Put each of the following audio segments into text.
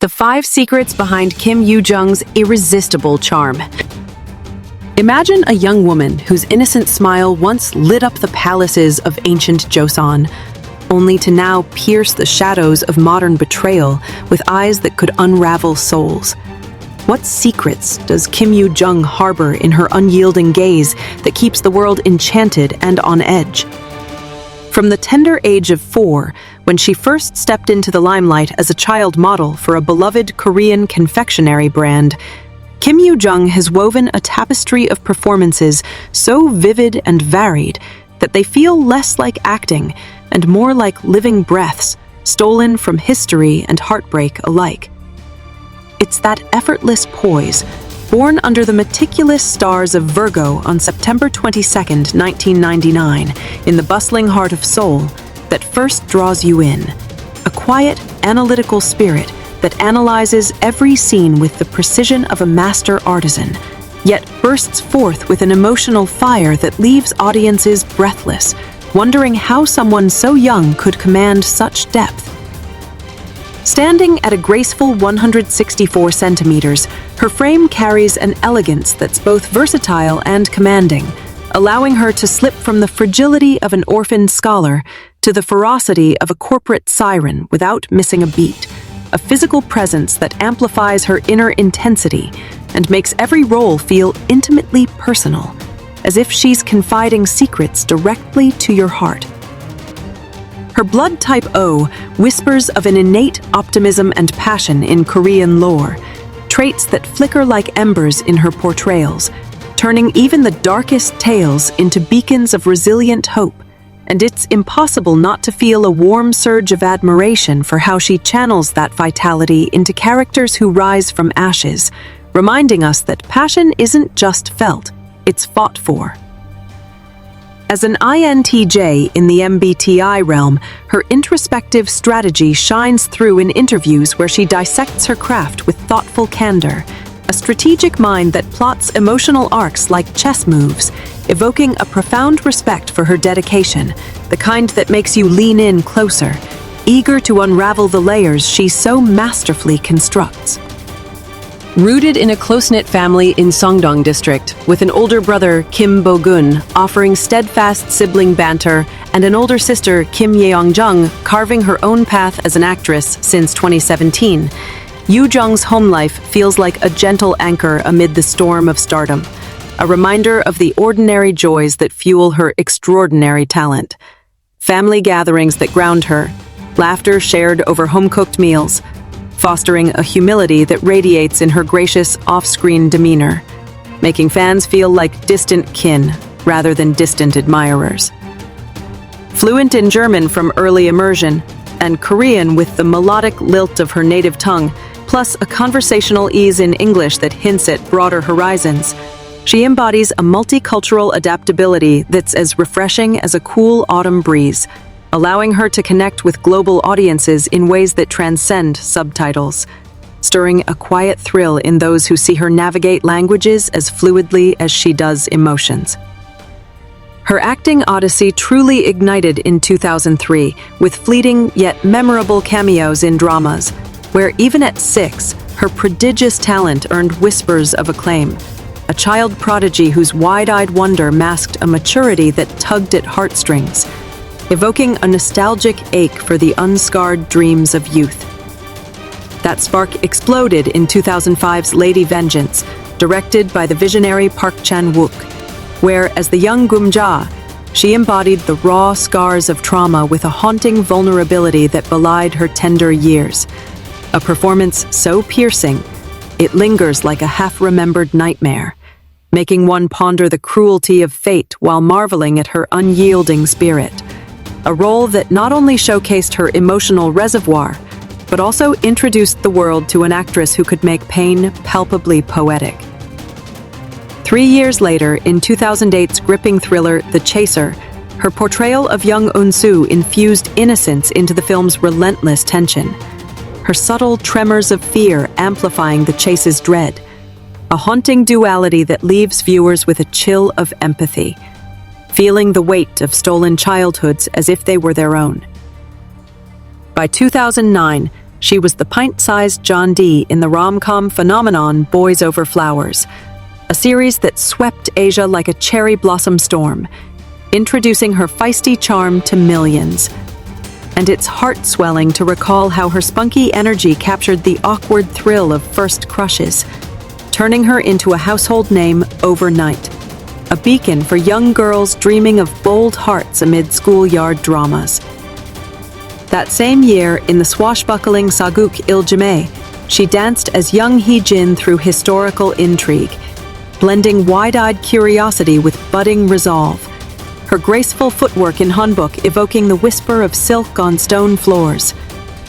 The 5 secrets behind Kim Yoo-jung's irresistible charm. Imagine a young woman whose innocent smile once lit up the palaces of ancient Joseon, only to now pierce the shadows of modern betrayal with eyes that could unravel souls. What secrets does Kim Yoo-jung harbor in her unyielding gaze that keeps the world enchanted and on edge? From the tender age of 4, when she first stepped into the limelight as a child model for a beloved Korean confectionery brand, Kim Yoo-jung has woven a tapestry of performances so vivid and varied that they feel less like acting and more like living breaths stolen from history and heartbreak alike. It's that effortless poise, born under the meticulous stars of Virgo on September 22, 1999, in the bustling heart of Seoul, that first draws you in. A quiet, analytical spirit that analyzes every scene with the precision of a master artisan, yet bursts forth with an emotional fire that leaves audiences breathless, wondering how someone so young could command such depth. Standing at a graceful 164 centimeters, her frame carries an elegance that's both versatile and commanding, allowing her to slip from the fragility of an orphaned scholar to the ferocity of a corporate siren without missing a beat, a physical presence that amplifies her inner intensity and makes every role feel intimately personal, as if she's confiding secrets directly to your heart. Her blood type O whispers of an innate optimism and passion in Korean lore, traits that flicker like embers in her portrayals, turning even the darkest tales into beacons of resilient hope. And it's impossible not to feel a warm surge of admiration for how she channels that vitality into characters who rise from ashes, reminding us that passion isn't just felt, it's fought for. As an INTJ in the MBTI realm, her introspective strategy shines through in interviews where she dissects her craft with thoughtful candor, a strategic mind that plots emotional arcs like chess moves, evoking a profound respect for her dedication, the kind that makes you lean in closer, eager to unravel the layers she so masterfully constructs. Rooted in a close-knit family in Songdong district, with an older brother, Kim Bo-gun, offering steadfast sibling banter, and an older sister, Kim Yoo-jung, carving her own path as an actress since 2017, Yoo-jung's home life feels like a gentle anchor amid the storm of stardom, a reminder of the ordinary joys that fuel her extraordinary talent. Family gatherings that ground her, laughter shared over home-cooked meals, fostering a humility that radiates in her gracious off-screen demeanor, making fans feel like distant kin rather than distant admirers. Fluent in German from early immersion, and Korean with the melodic lilt of her native tongue, plus a conversational ease in English that hints at broader horizons, she embodies a multicultural adaptability that's as refreshing as a cool autumn breeze, allowing her to connect with global audiences in ways that transcend subtitles, stirring a quiet thrill in those who see her navigate languages as fluidly as she does emotions. Her acting odyssey truly ignited in 2003, with fleeting yet memorable cameos in dramas, where even at 6, her prodigious talent earned whispers of acclaim, a child prodigy whose wide-eyed wonder masked a maturity that tugged at heartstrings, evoking a nostalgic ache for the unscarred dreams of youth. That spark exploded in 2005's Lady Vengeance, directed by the visionary Park Chan-wook, where, as the young Gum-ja, she embodied the raw scars of trauma with a haunting vulnerability that belied her tender years. A performance so piercing, it lingers like a half-remembered nightmare, making one ponder the cruelty of fate while marveling at her unyielding spirit. A role that not only showcased her emotional reservoir, but also introduced the world to an actress who could make pain palpably poetic. 3 years later, in 2008's gripping thriller The Chaser, her portrayal of young Eun-soo infused innocence into the film's relentless tension, her subtle tremors of fear amplifying the chase's dread, a haunting duality that leaves viewers with a chill of empathy, feeling the weight of stolen childhoods as if they were their own. By 2009, She was the pint-sized John Dee in the rom-com phenomenon Boys Over Flowers, a series that swept Asia like a cherry blossom storm, introducing her feisty charm to millions. And it's heart-swelling to recall how her spunky energy captured the awkward thrill of first crushes, turning her into a household name overnight, a beacon for young girls dreaming of bold hearts amid schoolyard dramas. That same year, in the swashbuckling Saguk Iljime, she danced as young Hee-jin through historical intrigue, blending wide-eyed curiosity with budding resolve, her graceful footwork in hanbok evoking the whisper of silk on stone floors,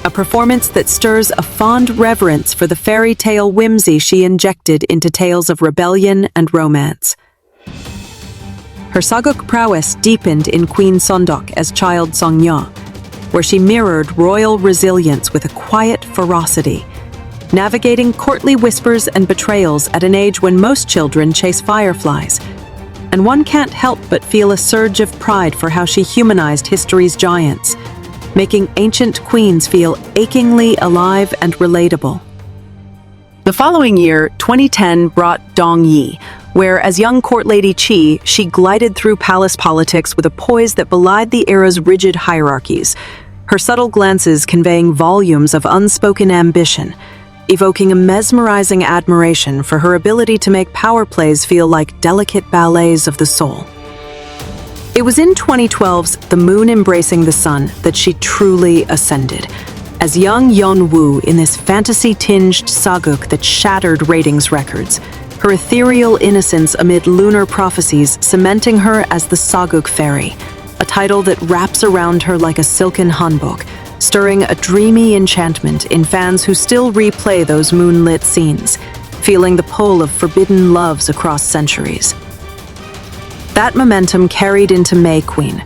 a performance that stirs a fond reverence for the fairy tale whimsy she injected into tales of rebellion and romance. Her Saguk prowess deepened in Queen Sondok as child Songnya, where she mirrored royal resilience with a quiet ferocity, navigating courtly whispers and betrayals at an age when most children chase fireflies. And one can't help but feel a surge of pride for how she humanized history's giants, making ancient queens feel achingly alive and relatable. The following year, 2010, brought Dong Yi, where as young court lady Chi, she glided through palace politics with a poise that belied the era's rigid hierarchies, her subtle glances conveying volumes of unspoken ambition, evoking a mesmerizing admiration for her ability to make power plays feel like delicate ballets of the soul. It was in 2012's The Moon Embracing the Sun that she truly ascended, as young Yeon Woo in this fantasy-tinged saguk that shattered ratings records, her ethereal innocence amid lunar prophecies cementing her as the Saguk Fairy, a title that wraps around her like a silken hanbok, stirring a dreamy enchantment in fans who still replay those moonlit scenes, feeling the pull of forbidden loves across centuries. That momentum carried into May Queen,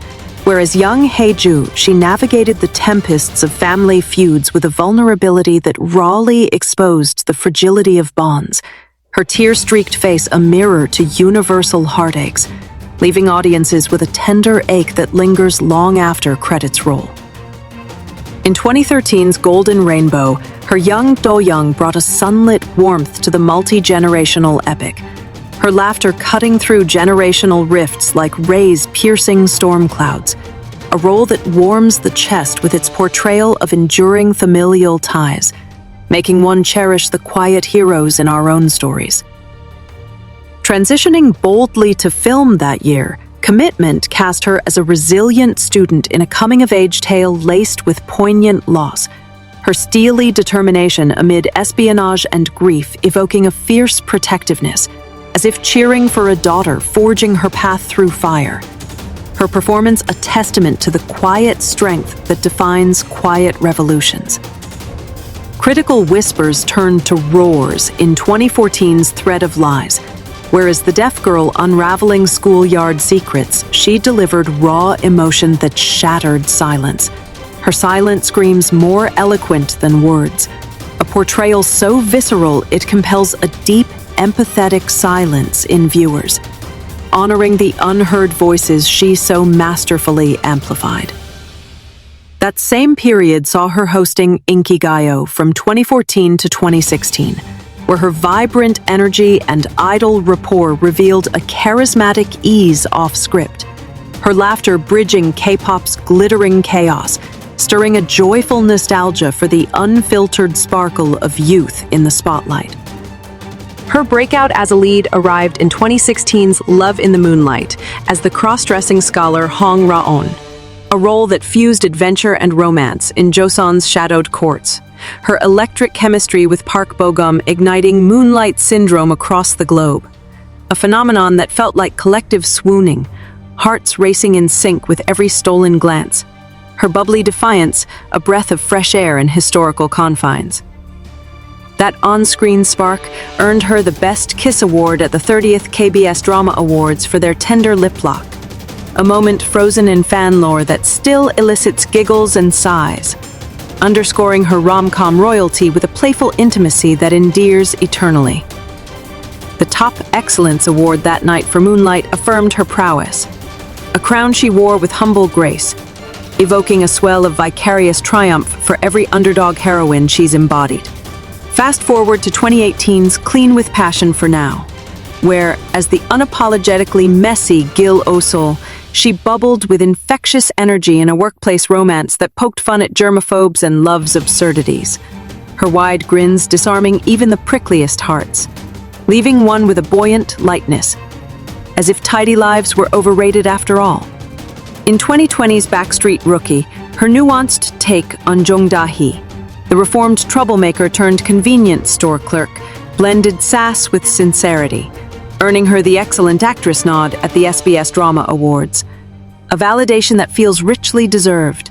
where as young Hae-ju, she navigated the tempests of family feuds with a vulnerability that rawly exposed the fragility of bonds, her tear-streaked face a mirror to universal heartaches, leaving audiences with a tender ache that lingers long after credits roll. In 2013's Golden Rainbow, her young Do-young brought a sunlit warmth to the multi-generational epic, her laughter cutting through generational rifts like rays piercing storm clouds, a role that warms the chest with its portrayal of enduring familial ties, making one cherish the quiet heroes in our own stories. Transitioning boldly to film that year, Commitment cast her as a resilient student in a coming-of-age tale laced with poignant loss, her steely determination amid espionage and grief evoking a fierce protectiveness, as if cheering for a daughter forging her path through fire. Her performance a testament to the quiet strength that defines quiet revolutions. Critical whispers turned to roars in 2014's Thread of Lies, whereas the deaf girl unraveling schoolyard secrets, she delivered raw emotion that shattered silence. Her silent screams more eloquent than words, a portrayal so visceral it compels a deep, empathetic silence in viewers, honoring the unheard voices she so masterfully amplified. That same period saw her hosting Inkigayo from 2014 to 2016, where her vibrant energy and idol rapport revealed a charismatic ease off-script, her laughter bridging K-pop's glittering chaos, stirring a joyful nostalgia for the unfiltered sparkle of youth in the spotlight. Her breakout as a lead arrived in 2016's Love in the Moonlight as the cross-dressing scholar Hong Ra-on, a role that fused adventure and romance in Joseon's shadowed courts, her electric chemistry with Park Bo-gum igniting moonlight syndrome across the globe, a phenomenon that felt like collective swooning, hearts racing in sync with every stolen glance, her bubbly defiance a breath of fresh air in historical confines. That on-screen spark earned her the Best Kiss Award at the 30th KBS Drama Awards for their tender lip lock, a moment frozen in fan lore that still elicits giggles and sighs, underscoring her rom-com royalty with a playful intimacy that endears eternally. The Top Excellence Award that night for Moonlight affirmed her prowess, a crown she wore with humble grace, evoking a swell of vicarious triumph for every underdog heroine she's embodied. Fast forward to 2018's Clean with Passion for Now, where, as the unapologetically messy Gil Osol, she bubbled with infectious energy in a workplace romance that poked fun at germaphobes and love's absurdities. Her wide grins disarming even the prickliest hearts, leaving one with a buoyant lightness, as if tidy lives were overrated after all. In 2020's Backstreet Rookie, her nuanced take on Jung Da-hee, the reformed troublemaker turned convenience store clerk, blended sass with sincerity, earning her the Excellent Actress nod at the SBS Drama Awards, a validation that feels richly deserved,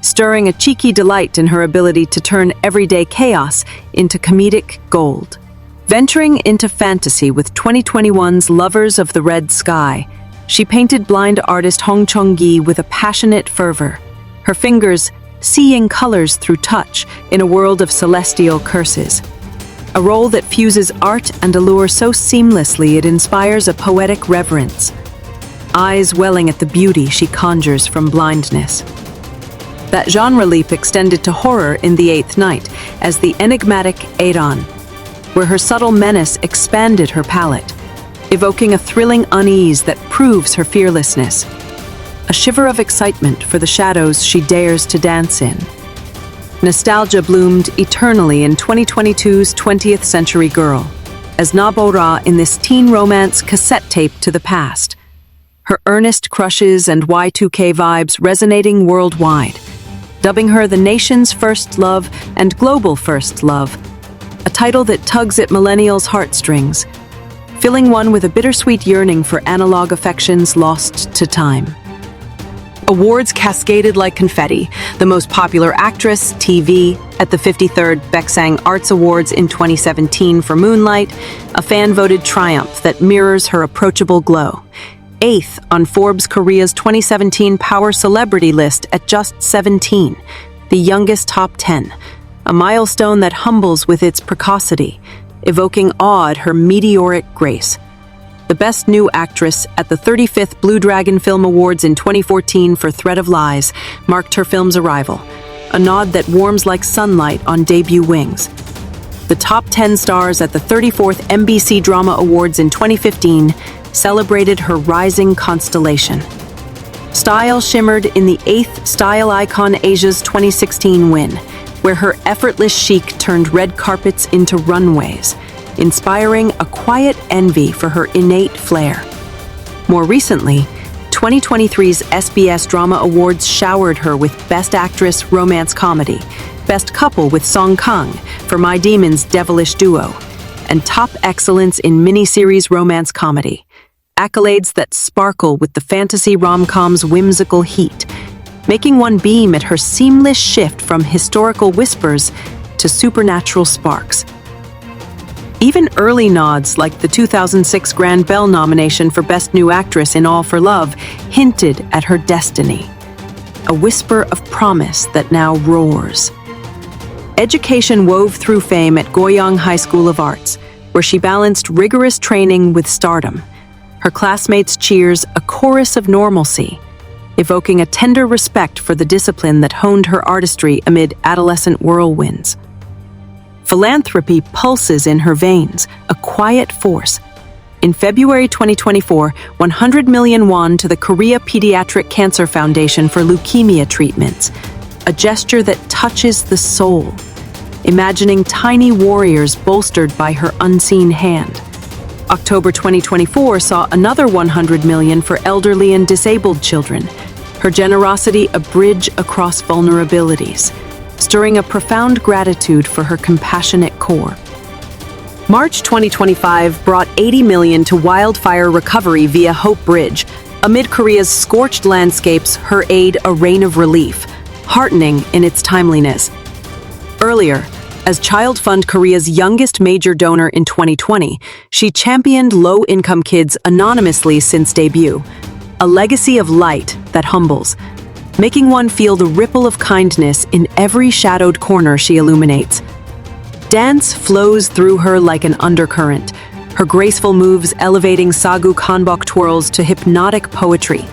stirring a cheeky delight in her ability to turn everyday chaos into comedic gold. Venturing into fantasy with 2021's Lovers of the Red Sky, she painted blind artist Hong Chung-gi with a passionate fervor, her fingers seeing colors through touch in a world of celestial curses. A role that fuses art and allure so seamlessly it inspires a poetic reverence, eyes welling at the beauty she conjures from blindness. That genre leap extended to horror in The Eighth Night as the enigmatic Eiran, where her subtle menace expanded her palette, evoking a thrilling unease that proves her fearlessness, a shiver of excitement for the shadows she dares to dance in. Nostalgia bloomed eternally in 2022's 20th Century Girl, as Nabora in this teen romance cassette tape to the past, her earnest crushes and Y2K vibes resonating worldwide, dubbing her the nation's first love and global first love, a title that tugs at millennials' heartstrings, filling one with a bittersweet yearning for analog affections lost to time. Awards cascaded like confetti, the most popular actress, TV, at the 53rd Baeksang Arts Awards in 2017 for Moonlight, a fan-voted triumph that mirrors her approachable glow. 8th on Forbes Korea's 2017 Power Celebrity list at just 17, the youngest top 10, a milestone that humbles with its precocity, evoking awe at her meteoric grace. The Best New Actress at the 35th Blue Dragon Film Awards in 2014 for Thread of Lies marked her film's arrival, a nod that warms like sunlight on debut wings. The top 10 stars at the 34th MBC Drama Awards in 2015 celebrated her rising constellation. Style shimmered in the 8th Style Icon Asia's 2016 win, where her effortless chic turned red carpets into runways, inspiring a quiet envy for her innate flair. More recently, 2023's SBS Drama Awards showered her with Best Actress Romance Comedy, Best Couple with Song Kang for My Demon's Devilish Duo, and Top Excellence in Miniseries Romance Comedy, accolades that sparkle with the fantasy rom-com's whimsical heat, making one beam at her seamless shift from historical whispers to supernatural sparks. Even early nods like the 2006 Grand Bell nomination for Best New Actress in All for Love hinted at her destiny, a whisper of promise that now roars. Education wove through fame at Goyang High School of Arts, where she balanced rigorous training with stardom, her classmates' cheers a chorus of normalcy, evoking a tender respect for the discipline that honed her artistry amid adolescent whirlwinds. Philanthropy pulses in her veins, a quiet force. In February 2024, 100 million won to the Korea Pediatric Cancer Foundation for leukemia treatments, a gesture that touches the soul, imagining tiny warriors bolstered by her unseen hand. October 2024 saw another 100 million for elderly and disabled children, her generosity a bridge across vulnerabilities, stirring a profound gratitude for her compassionate core. March 2025 brought 80 million to wildfire recovery via Hope Bridge. Amid Korea's scorched landscapes, her aid a rain of relief, heartening in its timeliness. Earlier, as Child Fund Korea's youngest major donor in 2020, she championed low-income kids anonymously since debut, a legacy of light that humbles, making one feel the ripple of kindness in every shadowed corner she illuminates. Dance flows through her like an undercurrent, her graceful moves elevating Sagu Hanbok twirls to hypnotic poetry.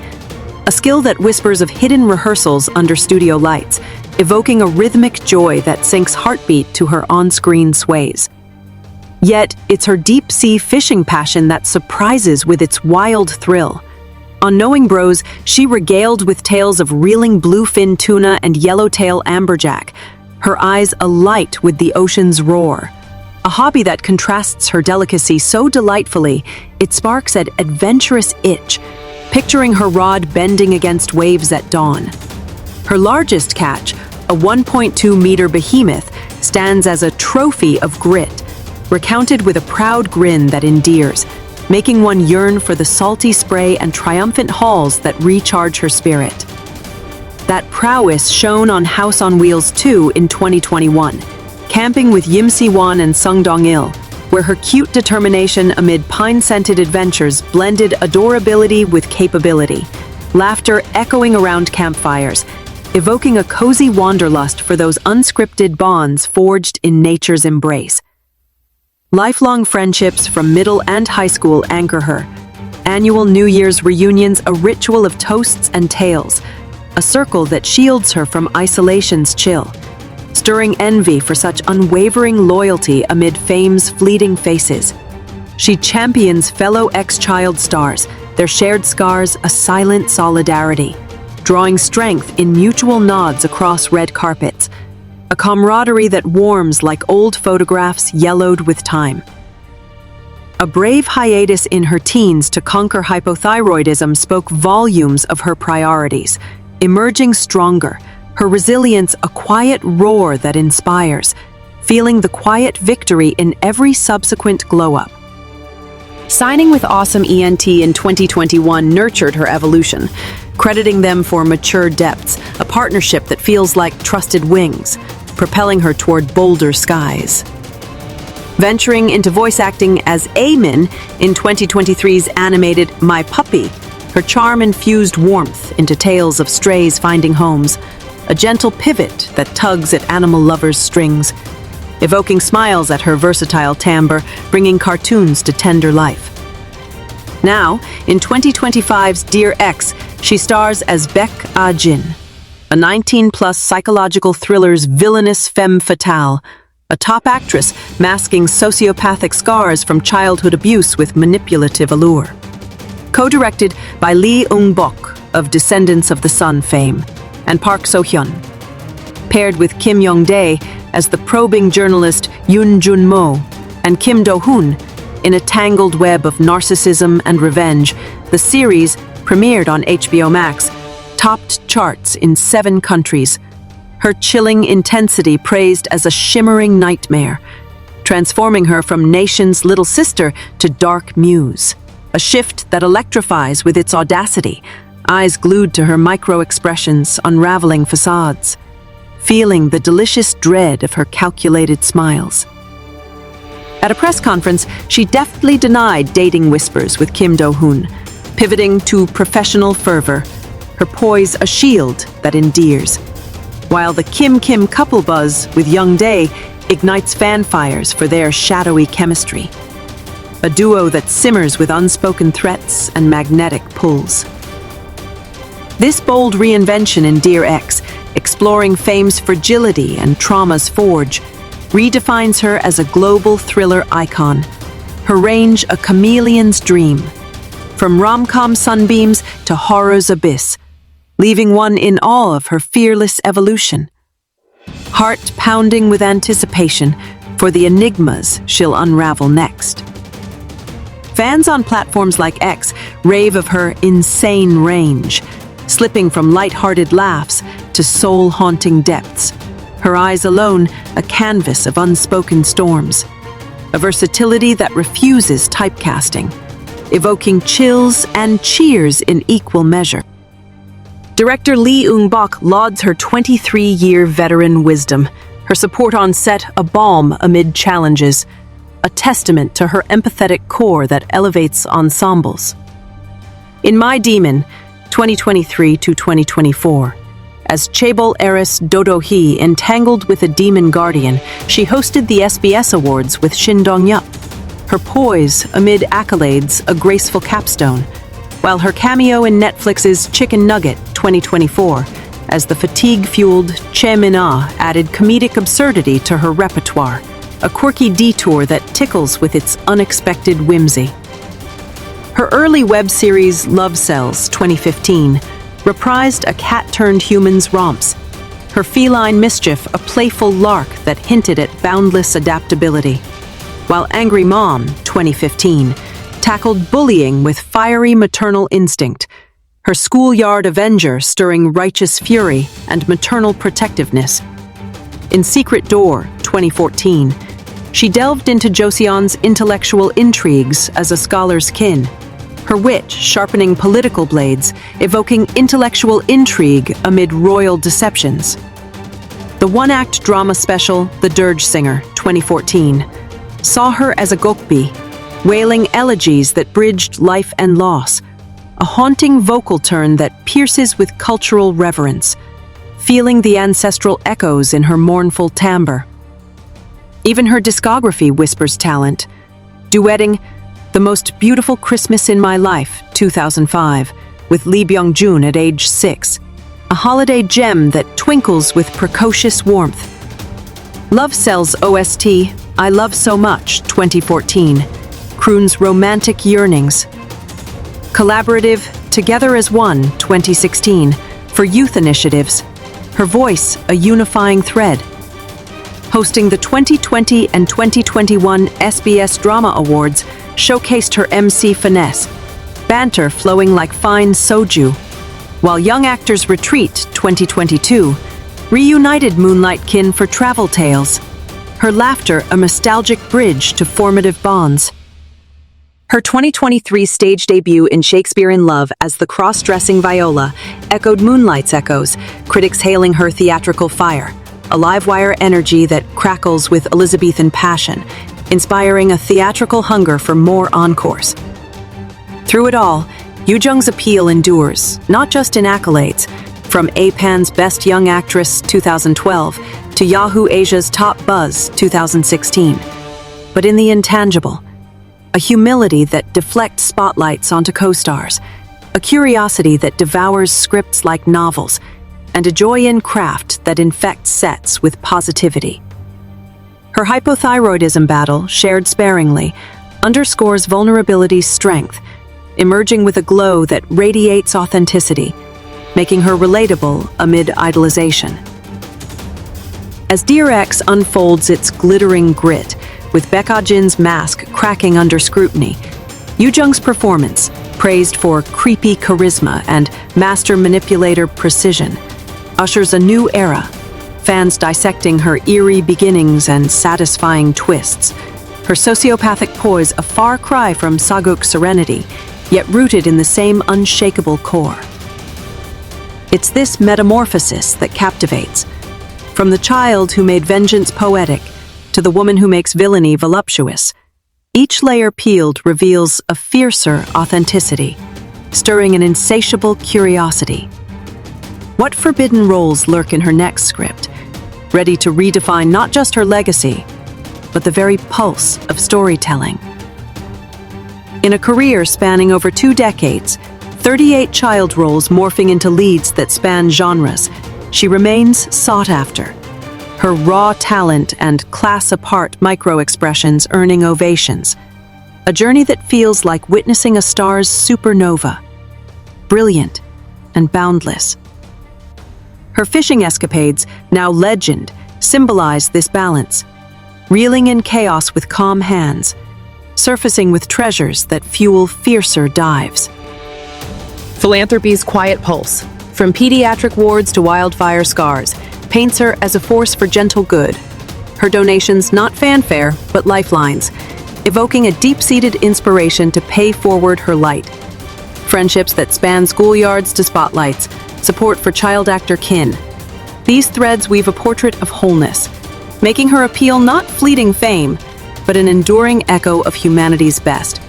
a skill that whispers of hidden rehearsals under studio lights, evoking a rhythmic joy that syncs heartbeat to her on-screen sways. Yet, it's her deep-sea fishing passion that surprises with its wild thrill. On Knowing Bros, she regaled with tales of reeling bluefin tuna and yellowtail amberjack, her eyes alight with the ocean's roar. A hobby that contrasts her delicacy so delightfully, it sparks an adventurous itch, picturing her rod bending against waves at dawn. Her largest catch, a 1.2-meter behemoth, stands as a trophy of grit, recounted with a proud grin that endears, making one yearn for the salty spray and triumphant hauls that recharge her spirit. That prowess shone on House on Wheels 2 in 2021, camping with Yim Si-won and Sung Dong-il, where her cute determination amid pine-scented adventures blended adorability with capability, laughter echoing around campfires, evoking a cozy wanderlust for those unscripted bonds forged in nature's embrace. Lifelong friendships from middle and high school anchor her. Annual New Year's reunions a ritual of toasts and tales, a circle that shields her from isolation's chill, stirring envy for such unwavering loyalty amid fame's fleeting faces. She champions fellow ex-child stars, their shared scars a silent solidarity, drawing strength in mutual nods across red carpets, a camaraderie that warms like old photographs yellowed with time. A brave hiatus in her teens to conquer hypothyroidism spoke volumes of her priorities, emerging stronger, her resilience a quiet roar that inspires, feeling the quiet victory in every subsequent glow-up. Signing with Awesome ENT in 2021 nurtured her evolution, crediting them for mature depths, a partnership that feels like trusted wings, propelling her toward bolder skies. Venturing into voice acting as Amin in 2023's animated My Puppy, her charm infused warmth into tales of strays finding homes, a gentle pivot that tugs at animal lovers' strings, evoking smiles at her versatile timbre, bringing cartoons to tender life. Now, in 2025's Dear Ex, she stars as Baek Ah-jin, a 19-plus psychological thriller's villainous femme fatale, a top actress masking sociopathic scars from childhood abuse with manipulative allure. Co-directed by Lee Eung-bok of Descendants of the Sun fame, and Park So-hyun. Paired with Kim Young-dae as the probing journalist Yoon Jun-mo and Kim Do-hoon in a tangled web of narcissism and revenge, the series, premiered on HBO Max, topped charts in 7 countries, her chilling intensity praised as a shimmering nightmare, transforming her from nation's little sister to dark muse, a shift that electrifies with its audacity, eyes glued to her micro-expressions, unraveling facades, feeling the delicious dread of her calculated smiles. At a press conference, she deftly denied dating whispers with Kim Do-hoon, pivoting to professional fervor, her poise a shield that endears, while the Kim couple buzz with Young-dae ignites fanfires for their shadowy chemistry, a duo that simmers with unspoken threats and magnetic pulls. This bold reinvention in Dear Ex, exploring fame's fragility and trauma's forge, redefines her as a global thriller icon, her range a chameleon's dream, from rom-com sunbeams to horror's abyss, leaving one in awe of her fearless evolution. Heart pounding with anticipation for the enigmas she'll unravel next. Fans on platforms like X rave of her insane range, slipping from light-hearted laughs to soul-haunting depths, her eyes alone a canvas of unspoken storms, a versatility that refuses typecasting, evoking chills and cheers in equal measure. Director Lee Eung-bok lauds her 23-year veteran wisdom, her support on set a balm amid challenges, a testament to her empathetic core that elevates ensembles. In My Demon, 2023 to 2024, as Chaebol heiress Do-do-hee entangled with a demon guardian, she hosted the SBS Awards with Shin Dong-yup, her poise amid accolades a graceful capstone, while her cameo in Netflix's Chicken Nugget 2024 as the fatigue-fueled Che Min-ah added comedic absurdity to her repertoire, a quirky detour that tickles with its unexpected whimsy. Her early web series Love Cells 2015 reprised a cat-turned-humans romps, her feline mischief a playful lark that hinted at boundless adaptability, while Angry Mom 2015 tackled bullying with fiery maternal instinct, her schoolyard avenger stirring righteous fury and maternal protectiveness. In Secret Door 2014, she delved into Joseon's intellectual intrigues as a scholar's kin, her wit sharpening political blades, evoking intellectual intrigue amid royal deceptions. The one-act drama special, The Dirge Singer, 2014, saw her as a gokbi, wailing elegies that bridged life and loss, a haunting vocal turn that pierces with cultural reverence, feeling the ancestral echoes in her mournful timbre. Even her discography whispers talent, duetting The Most Beautiful Christmas in My Life, 2005, with Lee Byung-jun at age 6, a holiday gem that twinkles with precocious warmth. Love Cells OST, I Love So Much, 2014, croons romantic yearnings. Collaborative Together as One, 2016, for youth initiatives, her voice a unifying thread. Hosting the 2020 and 2021 SBS Drama Awards showcased her MC finesse, banter flowing like fine soju, while Young Actors Retreat 2022 reunited Moonlight kin for travel tales, her laughter a nostalgic bridge to formative bonds. Her 2023 stage debut in Shakespeare in Love as the cross-dressing Viola echoed Moonlight's echoes, critics hailing her theatrical fire, a live-wire energy that crackles with Elizabethan passion, inspiring a theatrical hunger for more encores. Through it all, Yoo-jung's appeal endures, not just in accolades, from APAN's Best Young Actress 2012 to Yahoo Asia's Top Buzz 2016, but in the intangible, a humility that deflects spotlights onto co-stars, a curiosity that devours scripts like novels, and a joy in craft that infects sets with positivity. Her hypothyroidism battle, shared sparingly, underscores vulnerability's strength, emerging with a glow that radiates authenticity, making her relatable amid idolization. As Dear X unfolds its glittering grit, with Baekha-jin's mask cracking under scrutiny, Yoo-jung's performance, praised for creepy charisma and master manipulator precision, ushers a new era, fans dissecting her eerie beginnings and satisfying twists, her sociopathic poise a far cry from Saguk's serenity, yet rooted in the same unshakable core. It's this metamorphosis that captivates, from the child who made vengeance poetic to the woman who makes villainy voluptuous. Each layer peeled reveals a fiercer authenticity, stirring an insatiable curiosity. What forbidden roles lurk in her next script, ready to redefine not just her legacy, but the very pulse of storytelling? In a career spanning over 2 decades, 38 child roles morphing into leads that span genres, she remains sought after. Her raw talent and class-apart micro-expressions earning ovations. A journey that feels like witnessing a star's supernova. Brilliant and boundless. Her fishing escapades, now legend, symbolize this balance. Reeling in chaos with calm hands, surfacing with treasures that fuel fiercer dives. Philanthropy's quiet pulse, from pediatric wards to wildfire scars, paints her as a force for gentle good. Her donations not fanfare, but lifelines, evoking a deep-seated inspiration to pay forward her light. Friendships that span schoolyards to spotlights, support for child actor kin. These threads weave a portrait of wholeness, making her appeal not fleeting fame, but an enduring echo of humanity's best.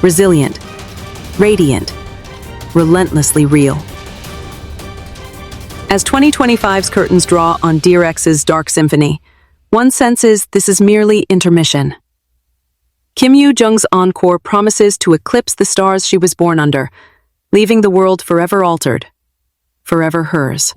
Resilient, radiant, relentlessly real. As 2025's curtains draw on Dear X's Dark Symphony, one senses this is merely intermission. Kim Yoo-jung's encore promises to eclipse the stars she was born under, leaving the world forever altered, forever hers.